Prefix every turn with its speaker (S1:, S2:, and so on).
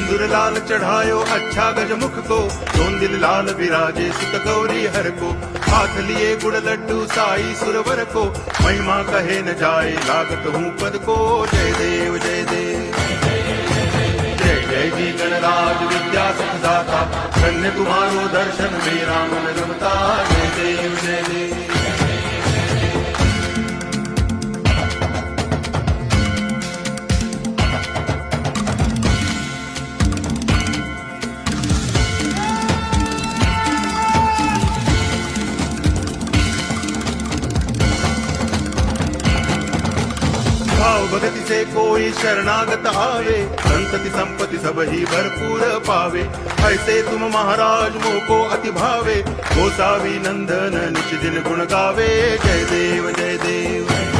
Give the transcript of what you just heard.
S1: सिंदूर लाल चढ़ायो अच्छा गजमुख को, दोन दिल लाल विराजे सुत गौरी हर को। हाथ लिए गुड़ लड्डू साई सुरवर को, महिमा कहे न जाए लागत हूँ पद को। जय देव जय देव जय जय जी गणराज विद्या सुख दाता, धन्य तुम्हारो दर्शन मेरा मन रमता। जय देव जय देव भाव भगति से कोई शरणागत आवे, संतति संपत्ति सब ही भरपूर पावे। ऐसे तुम महाराज मोको अति भावे, गोसावी नंदन निच दिन गुण गावे। जय देव जय देव